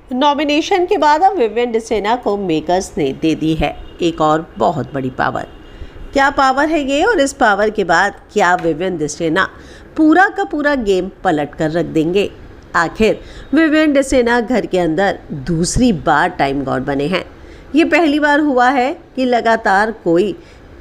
Nomination के बाद अब विवियन डिसेना को मेकर्स ने दे दी है एक और बहुत बड़ी पावर। क्या पावर है ये, और इस पावर के बाद क्या विवियन डिसेना पूरा का पूरा गेम पलट कर रख देंगे? आखिर विवियन डिसेना घर के अंदर दूसरी बार टाइम गॉड बने हैं। ये पहली बार हुआ है कि लगातार कोई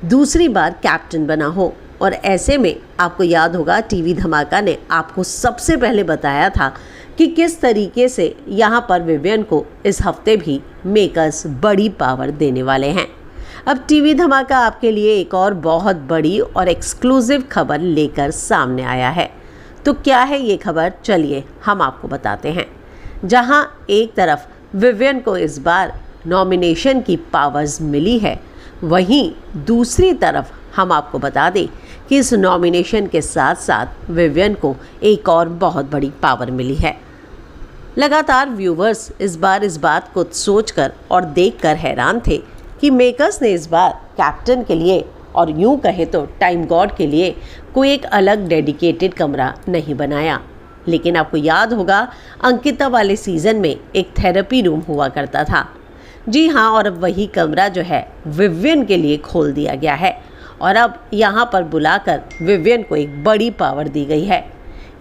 दूसरी बार कैप्टन बना हो, और ऐसे में आपको याद होगा टीवी धमाका ने आपको सबसे पहले बताया था कि किस तरीके से यहाँ पर विवियन को इस हफ्ते भी मेकर्स बड़ी पावर देने वाले हैं। अब टीवी धमाका आपके लिए एक और बहुत बड़ी और एक्सक्लूसिव खबर लेकर सामने आया है। तो क्या है ये खबर, चलिए हम आपको बताते हैं। जहाँ एक तरफ विवियन को इस बार नॉमिनेशन की पावर्स मिली है, वहीं दूसरी तरफ हम आपको बता दें कि इस नॉमिनेशन के साथ साथ विवियन को एक और बहुत बड़ी पावर मिली है। लगातार व्यूवर्स इस बार इस बात को सोचकर और देखकर हैरान थे कि मेकर्स ने इस बार कैप्टन के लिए और यूं कहे तो टाइम गॉड के लिए कोई एक अलग डेडिकेटेड कमरा नहीं बनाया। लेकिन आपको याद होगा अंकिता वाले सीज़न में एक थेरेपी रूम हुआ करता था। जी हाँ, और अब वही कमरा जो है विवियन के लिए खोल दिया गया है, और अब यहाँ पर बुलाकर विवियन को एक बड़ी पावर दी गई है।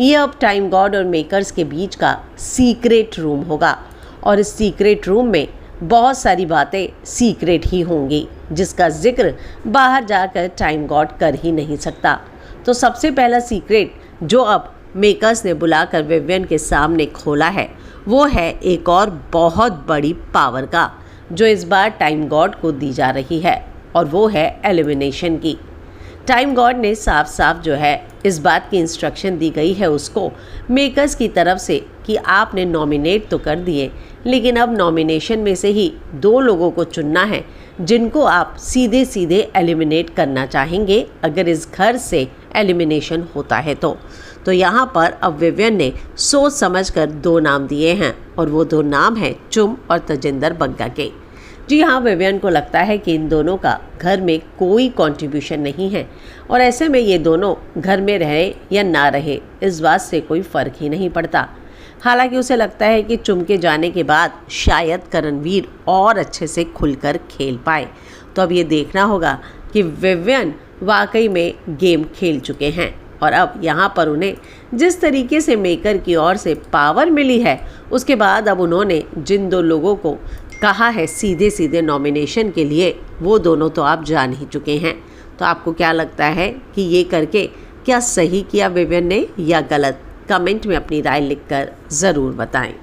ये अब टाइम गॉड और मेकर्स के बीच का सीक्रेट रूम होगा, और इस सीक्रेट रूम में बहुत सारी बातें सीक्रेट ही होंगी, जिसका जिक्र बाहर जाकर टाइम गॉड कर ही नहीं सकता। तो सबसे पहला सीक्रेट जो अब मेकर्स ने बुलाकर विवियन के सामने खोला है, वो है एक और बहुत बड़ी पावर का, जो इस बार टाइम गॉड को दी जा रही है, और वो है एलिमिनेशन की। टाइम गॉड ने साफ साफ जो है इस बात की इंस्ट्रक्शन दी गई है उसको मेकर्स की तरफ से कि आपने नॉमिनेट तो कर दिए, लेकिन अब नॉमिनेशन में से ही 2 लोगों को चुनना है जिनको आप सीधे सीधे एलिमिनेट करना चाहेंगे अगर इस घर से एलिमिनेशन होता है तो यहाँ पर अब विवियन ने सोच समझकर 2 नाम दिए हैं, और वो 2 नाम हैं चुम और तजिंदर बग्गा के। जी हाँ, विवियन को लगता है कि इन दोनों का घर में कोई कंट्रीब्यूशन नहीं है, और ऐसे में ये दोनों घर में रहे या ना रहे इस बात से कोई फ़र्क ही नहीं पड़ता। हालांकि उसे लगता है कि चुम के जाने के बाद शायद करणवीर और अच्छे से खुलकर खेल पाए। तो अब ये देखना होगा कि विवियन वाकई में गेम खेल चुके हैं, और अब यहाँ पर उन्हें जिस तरीके से मेकर की ओर से पावर मिली है, उसके बाद अब उन्होंने जिन 2 लोगों को कहा है सीधे सीधे नॉमिनेशन के लिए, वो दोनों तो आप जान ही चुके हैं। तो आपको क्या लगता है कि ये करके क्या सही किया विवियन ने या गलत? कमेंट में अपनी राय लिखकर ज़रूर बताएं।